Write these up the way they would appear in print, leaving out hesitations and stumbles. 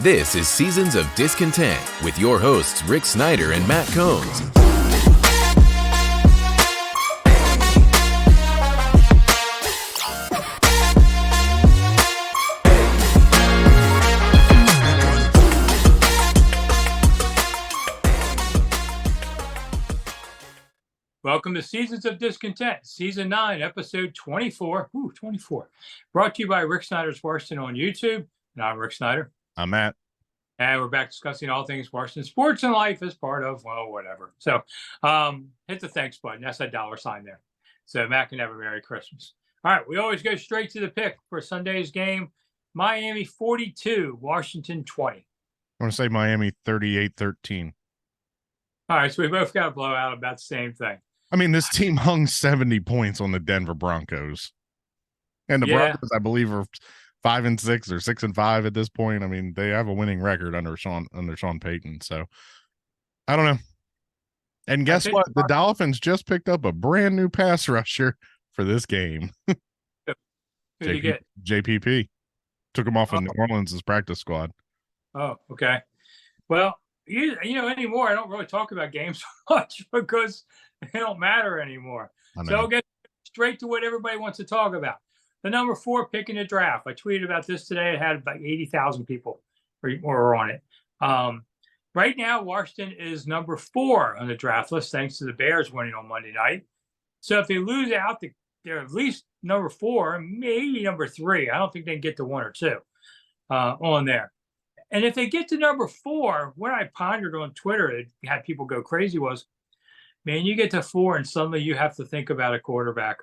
This is Seasons of Discontent with your hosts Rick Snyder and Matt Combs. Welcome to Seasons of Discontent, Season 9, Episode 24. 24. Brought to you by Rick Snyder's Washington on YouTube. And I'm Rick Snyder. I'm Matt. And we're back discussing all things Washington sports and life as part of, well, whatever. So hit the thanks button. That's that $sign there. So Matt can have a Merry Christmas. All right, we always go straight to the pick for Sunday's game. Miami 42, Washington 20. I want to say Miami 38-13. All right, so we both got a blowout about the same thing. I mean, this team hung 70 points on the Denver Broncos. And the Broncos, I believe, are 5-6 or 6-5 at this point. I mean, they have a winning record under Sean Payton. So I don't know. And guess what? The Dolphins just picked up a brand new pass rusher for this game. Who did you get? JPP. Took him off of New Orleans' practice squad. Oh, okay. Well, you know, anymore, I don't really talk about games much because they don't matter anymore. So I'll get straight to what everybody wants to talk about. The number 4 pick in the draft. I tweeted about this today. It had about 80,000 people were on it. Right now, Washington is number 4 on the draft list, thanks to the Bears winning on Monday night. So if they lose out, they're at least number 4, maybe number 3. I don't think they can get to 1 or 2 on there. And if they get to number 4, what I pondered on Twitter, it had people go crazy, was, man, you get to 4 and suddenly you have to think about a quarterback.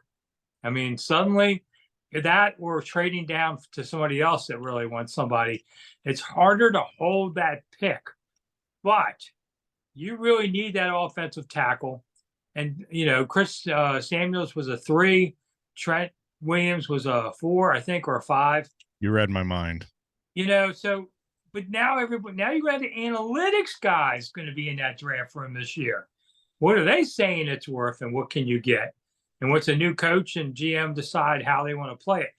I mean, suddenly that or trading down to somebody else that really wants somebody, it's harder to hold that pick. But you really need that offensive tackle. And, you know, Chris Samuels was a 3. Trent Williams was a 4, I think, or a 5. You read my mind. You know, so... But now you got the analytics guys going to be in that draft room this year. What are they saying it's worth, and what can you get? And what's a new coach and GM decide how they want to play it?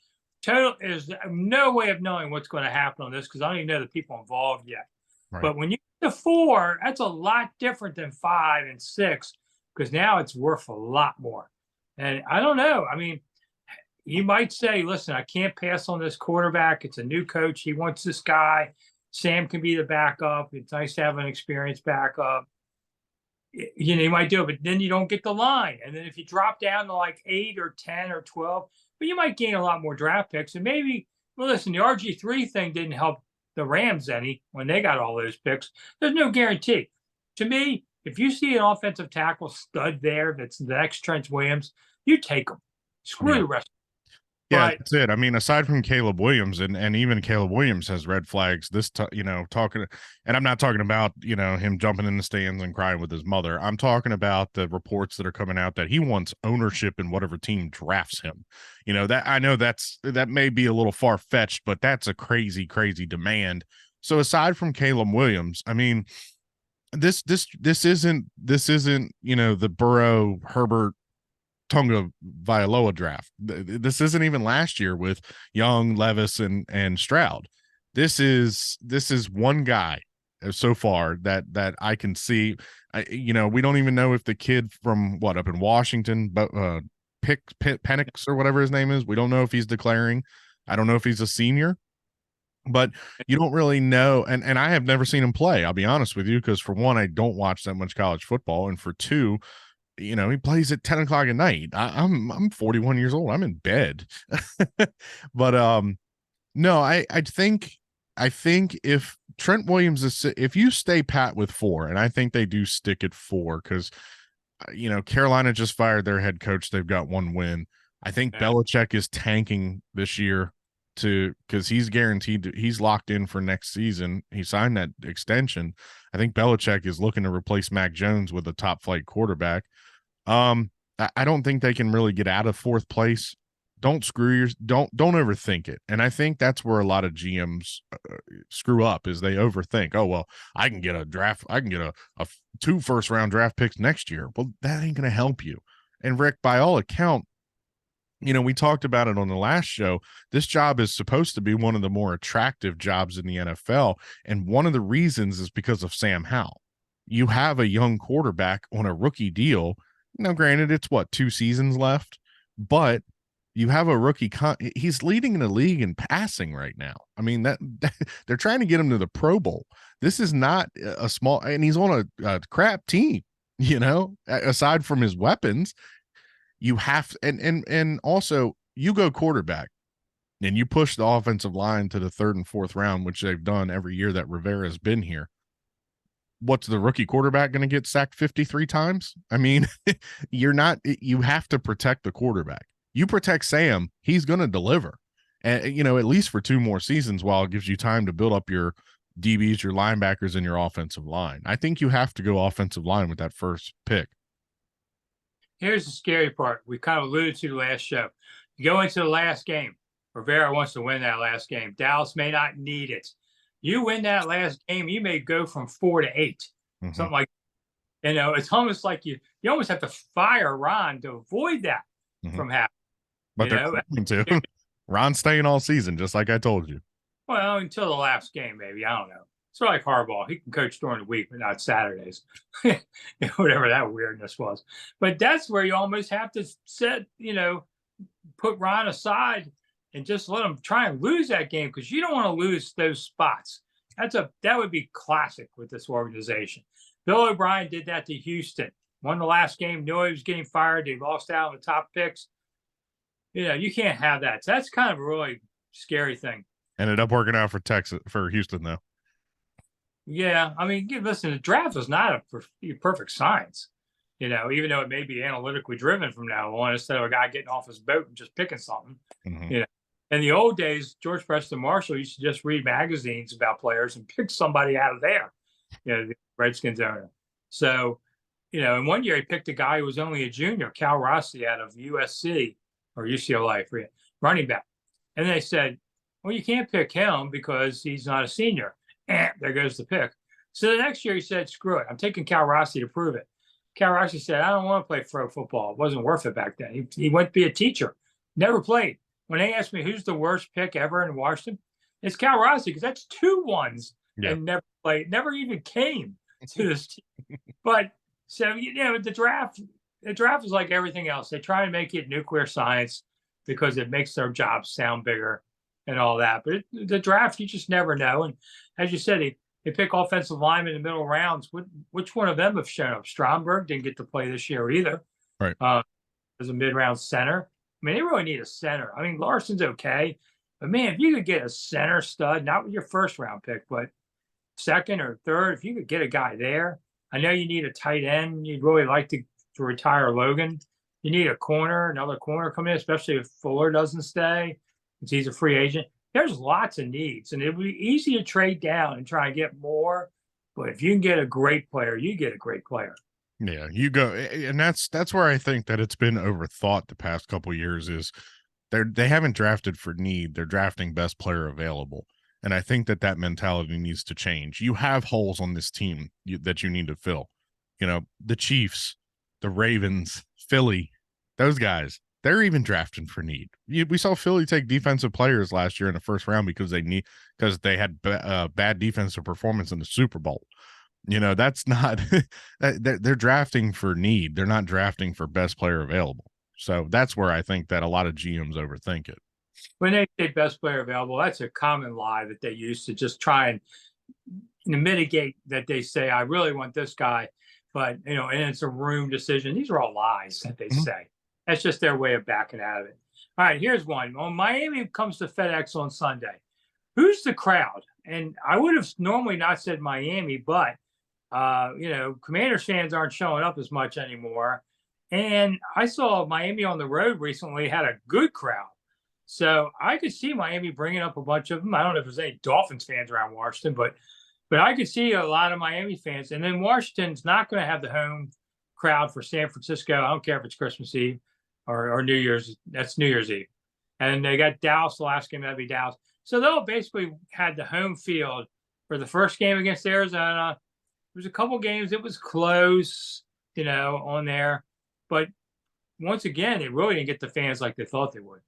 There's no way of knowing what's going to happen on this because I don't even know the people involved yet. Right. But when you get to 4, that's a lot different than 5 and 6 because now it's worth a lot more. And I don't know. I mean, you might say, listen, I can't pass on this quarterback. It's a new coach. He wants this guy. Sam can be the backup. It's nice to have an experienced backup. You know, you might do it, but then you don't get the line. And then if you drop down to like 8 or 10 or 12, but you might gain a lot more draft picks. And maybe, well, listen, the RG3 thing didn't help the Rams any when they got all those picks. There's no guarantee. To me, if you see an offensive tackle stud there that's the next Trent Williams, you take him. Screw the rest. Yeah, that's it. I mean, aside from Caleb Williams, and even Caleb Williams has red flags. Talking, and I'm not talking about, him jumping in the stands and crying with his mother. I'm talking about the reports that are coming out that he wants ownership in whatever team drafts him. That may be a little far fetched, but that's a crazy, crazy demand. So aside from Caleb Williams, I mean, this isn't the Burrow, Herbert, Tonga Vailoa draft. This isn't even last year with Young, Levis, and Stroud. This is one guy so far that I can see. We don't even know if the kid from up in Washington, but Penix or whatever his name is. We don't know if he's declaring. I don't know if he's a senior, but you don't really know. And I have never seen him play. I'll be honest with you, because for one, I don't watch that much college football, and for two, he plays at 10 o'clock at night. I'm 41 years old. I'm in bed. But no, I think if Trent Williams if you stay pat with 4, and I think they do stick at 4, because Carolina just fired their head coach. They've got 1 win. I think Belichick is tanking this year because he's guaranteed he's locked in for next season. He signed that extension. I think Belichick is looking to replace Mac Jones with a top flight quarterback. I don't think they can really get out of 4th place. Don't overthink it. And I think that's where a lot of GMs screw up, is they overthink. Oh, well, I can get a 2 first round draft picks next year. Well, that ain't going to help you. And Rick, by all account, we talked about it on the last show. This job is supposed to be one of the more attractive jobs in the NFL. And one of the reasons is because of Sam Howell. You have a young quarterback on a rookie deal. Now, granted, it's 2 seasons left, but you have a rookie. He's leading in the league in passing right now. I mean, that they're trying to get him to the Pro Bowl. This is not a small, and he's on a crap team, aside from his weapons. You have, and also you go quarterback and you push the offensive line to the 3rd and 4th round, which they've done every year that Rivera has been here. What's the rookie quarterback going to get sacked 53 times? I mean, you have to protect the quarterback. You protect Sam, he's going to deliver. And, at least for 2 more seasons, while it gives you time to build up your DBs, your linebackers, and your offensive line. I think you have to go offensive line with that first pick. Here's the scary part. We kind of alluded to the last show. You go into the last game. Rivera wants to win that last game. Dallas may not need it. You win that last game, you may go from 4 to 8, something like that. It's almost like you almost have to fire Ron to avoid that from happening. But they're going to. Ron's staying all season, just like I told you. Well, until the last game, maybe. I don't know. It's like Harbaugh. He can coach during the week, but not Saturdays. Whatever that weirdness was. But that's where you almost have to put Ron aside and just let him try and lose that game, because you don't want to lose those spots. That would be classic with this organization. Bill O'Brien did that to Houston. Won the last game, knew he was getting fired. They lost out on the top picks. You can't have that. So that's kind of a really scary thing. Ended up working out for Houston, though. Yeah, I mean, listen, the draft is not a perfect science, even though it may be analytically driven from now on, instead of a guy getting off his boat and just picking something. In the old days, George Preston Marshall used to just read magazines about players and pick somebody out of there, the Redskins owner. So, in one year he picked a guy who was only a junior, Cal Rossi, out of USC or UCLA, running back. And they said, well, you can't pick him because he's not a senior. There goes the pick. So the next year he said, screw it. I'm taking Cal Rossi to prove it. Cal Rossi said, I don't want to play pro football. It wasn't worth it back then. He went to be a teacher. Never played. When they asked me who's the worst pick ever in Washington, it's Cal Rossi, because that's 2 ones and never played, never even came to this team. But so, the draft is like everything else. They try and make it nuclear science because it makes their jobs sound bigger and all that. But the draft, you just never know. And as you said, they pick offensive linemen in the middle rounds. Which one of them have shown up? Stromberg didn't get to play this year either. Right. As a mid-round center. I mean, they really need a center. I mean, Larson's okay. But, man, if you could get a center stud, not with your first-round pick, but second or third, if you could get a guy there. I know you need a tight end. You'd really like to retire Logan. You need another corner coming in, especially if Fuller doesn't stay, because he's a free agent. There's lots of needs, and it would be easy to trade down and try and get more. But if you can get a great player, you get a great player. Yeah, you go, and that's where I think that it's been overthought the past couple of years. Is they haven't drafted for need; they're drafting best player available, and I think that mentality needs to change. You have holes on this team that you need to fill. The Chiefs, the Ravens, Philly, those guys. They're even drafting for need. We saw Philly take defensive players last year in the first round because they had bad defensive performance in the Super Bowl. That's not they're drafting for need. They're not drafting for best player available. So that's where I think that a lot of GMs overthink it. When they say best player available, that's a common lie that they use to just try and mitigate that. They say, I really want this guy, but and it's a room decision. These are all lies that they say. That's just their way of backing out of it. All right, here's one. When Miami comes to FedEx on Sunday, who's the crowd? And I would have normally not said Miami, but, Commanders fans aren't showing up as much anymore. And I saw Miami on the road recently had a good crowd. So I could see Miami bringing up a bunch of them. I don't know if there's any Dolphins fans around Washington, but I could see a lot of Miami fans. And then Washington's not going to have the home crowd for San Francisco. I don't care if it's Christmas Eve. Or New Year's, that's New Year's Eve. And they got Dallas, the last game, that'd be Dallas. So they'll basically had the home field for the first game against Arizona. There was a couple games, it was close, on there. But once again, they really didn't get the fans like they thought they would.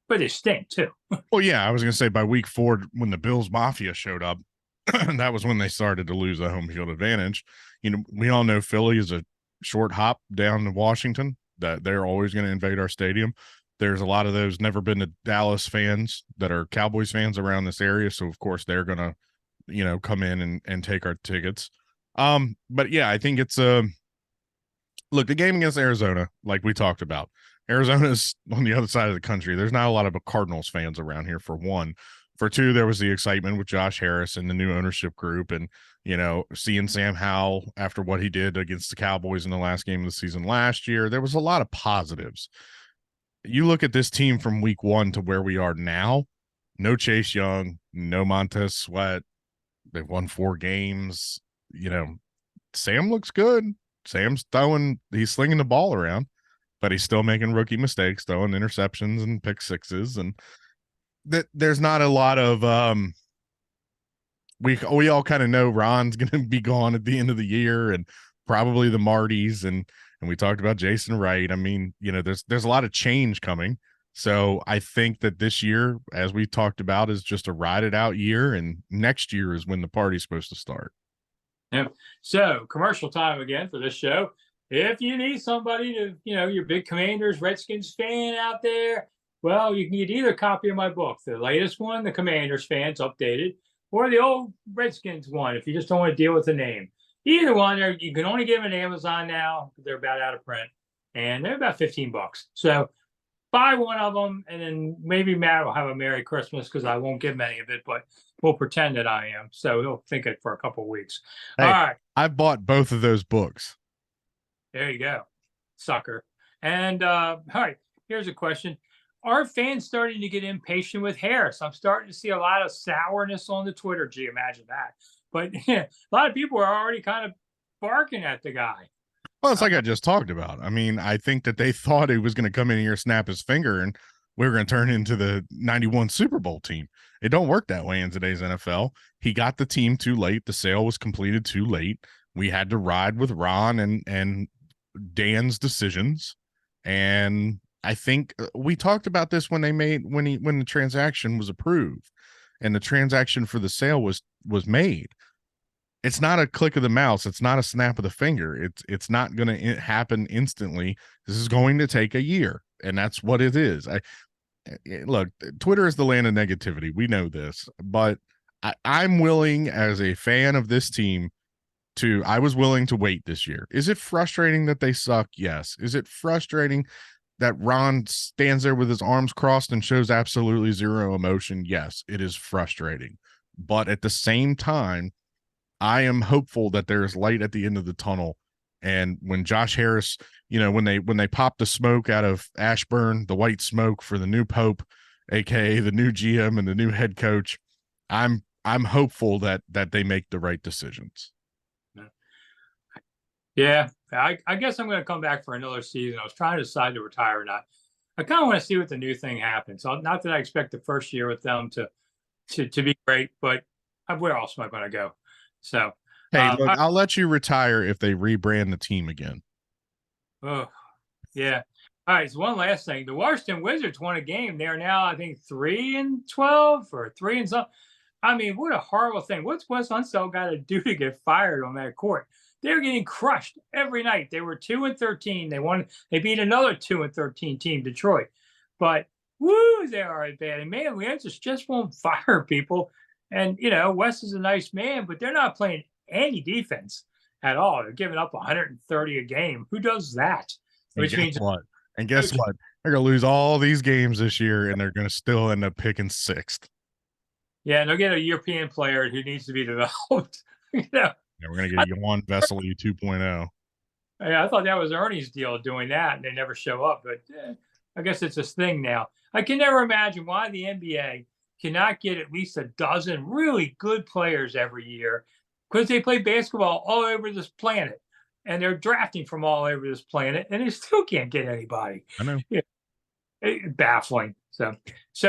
But they stink too. Well, yeah, I was going to say by week 4, when the Bills Mafia showed up, that was when they started to lose the home field advantage. You know, we all know Philly is a short hop down to Washington, that they're always going to invade our stadium. There's a lot of those never been to Dallas fans that are Cowboys fans around this area. So, of course, they're going to, you know, come in and take our tickets. But yeah, I think it's look, the game against Arizona, like we talked about, Arizona's on the other side of the country. There's not a lot of Cardinals fans around here, for one. For two, there was the excitement with Josh Harris and the new ownership group, and, you know, seeing Sam Howell after what he did against the Cowboys in the last game of the season last year. There was a lot of positives. You look at this team from week 1 to where we are now, no Chase Young, no Montez Sweat. They've won 4 games. You know, Sam looks good. He's slinging the ball around, but he's still making rookie mistakes, throwing interceptions and pick sixes. And that there's not a lot of, we all kind of know Ron's going to be gone at the end of the year, and probably the Martys. And we talked about Jason Wright. I mean, you know, there's a lot of change coming. So I think that this year, as we talked about, is just a ride it out year. And next year is when the party's supposed to start. Yeah. So commercial time again for this show. If you need somebody to, you know, your big Commanders, Redskins fan out there, well, you can get either copy of my book, the latest one, the Commanders fans updated, or the old Redskins one, if you just don't want to deal with the name. Either one, you can only get them at Amazon now. They're about out of print, and they're about $15. So buy one of them, and then maybe Matt will have a Merry Christmas, because I won't give many of it, but we'll pretend that I am. So he'll think it for a couple of weeks. Hey, all right. I've bought both of those books. There you go, sucker. And all right, here's a question. Are fans starting to get impatient with Harris? I'm starting to see a lot of sourness on the Twitter. Gee, imagine that. But yeah, a lot of people are already kind of barking at the guy. Well, it's like I just talked about. I mean, I think that they thought he was going to come in here, snap his finger, and we were going to turn into the 91 Super Bowl team. It don't work that way in today's NFL. He got the team too late. The sale was completed too late. We had to ride with Ron and Dan's decisions. And I think we talked about this when the transaction was approved and the transaction for the sale was made. It's not a click of the mouse. It's not a snap of the finger. It's not going to happen instantly. This is going to take a year, and that's what it is. Look, Twitter is the land of negativity. We know this, but I'm willing, as a fan of this team, I was willing to wait this year. Is it frustrating that they suck? Yes. Is it frustrating that Ron stands there with his arms crossed and shows absolutely zero emotion? Yes, it is frustrating. But at the same time, I am hopeful that there is light at the end of the tunnel. And when Josh Harris, you know, when they pop the smoke out of Ashburn, the white smoke for the new Pope, aka the new GM and the new head coach, I'm hopeful that they make the right decisions. Yeah, I guess I'm going to come back for another season. I was trying to decide to retire or not. I kind of want to see what the new thing happens. So not that I expect the first year with them to be great, but where else am I going to go? So, hey, look, I'll let you retire if they rebrand the team again. Oh, yeah. All right. So one last thing: the Washington Wizards won a game. They are now, I think, 3-12 or 3 and something. I mean, what a horrible thing! What's Wes Unseld got to do to get fired on that court? They're getting crushed every night. They were 2-13. They beat another 2-13 team, Detroit. But woo, they are bad. And man, we just won't fire people. And you know, Wes is a nice man, but they're not playing any defense at all. They're giving up 130 a game. Who does that? Which means what? And guess what? They're gonna lose all these games this year, and they're gonna still end up picking 6th. Yeah, and they'll get a European player who needs to be developed. You know. Yeah, we're going to get Johan Vesely 2.0. Yeah, I thought that was Ernie's deal doing that, and they never show up. But I guess it's this thing now. I can never imagine why the NBA cannot get at least a dozen really good players every year, because they play basketball all over this planet, and they're drafting from all over this planet, and they still can't get anybody. I know. Yeah. Baffling. So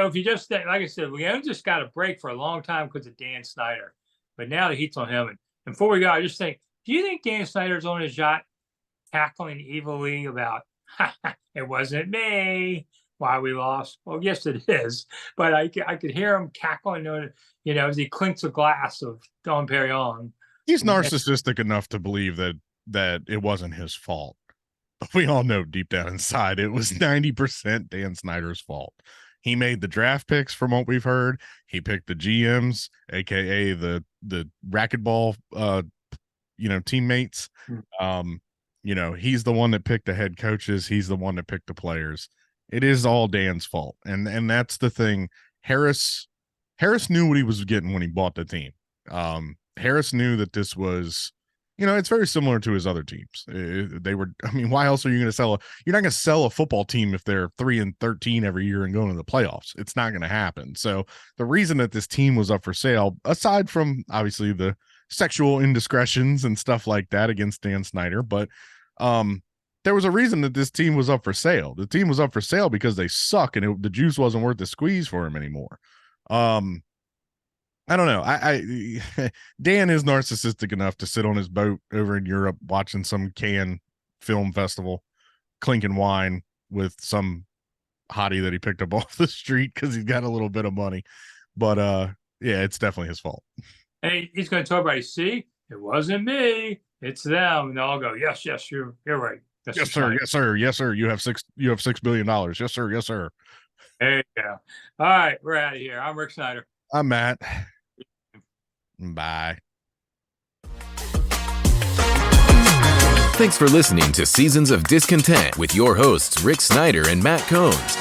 if you just, like I said, we just got a break for a long time because of Dan Snyder. But now the heat's on him. And before we go, I just think, do you think Dan Snyder's on his yacht cackling evilly about It wasn't me. Why we lost? Well, yes, it is. But I could hear him cackling, as he clinks a glass of Dom Perignon. He's narcissistic enough to believe that it wasn't his fault. But we all know deep down inside it was 90% Dan Snyder's fault. He made the draft picks from what we've heard. He picked the GMs, aka the racquetball teammates. He's the one that picked the head coaches. He's the one that picked the players. It is all Dan's fault. And that's the thing. Harris knew what he was getting when he bought the team. Harris knew that this was, it's very similar to his other teams. Why else are you going to sell you're not going to sell a football team if they're 3-13 every year and going to the playoffs. It's not going to happen. So the reason that this team was up for sale, aside from obviously the sexual indiscretions and stuff like that against Dan Snyder, but there was a reason that this team was up for sale. The team was up for sale because they suck and the juice wasn't worth the squeeze for him anymore. I don't know. Dan is narcissistic enough to sit on his boat over in Europe watching some Cannes film festival, clinking wine with some hottie that he picked up off the street because he's got a little bit of money. But yeah, it's definitely his fault. And he's going to tell everybody, see, it wasn't me, it's them. And they'll all go, yes, you're right. That's yes, sir. Yes, sir. Yes, sir. You have $6 billion. Yes, sir. Yes, sir. There you go. All right, we're out of here. I'm Rick Snyder. I'm Matt. Bye. Thanks for listening to Seasons of Discontent with your hosts, Rick Snyder and Matt Combs.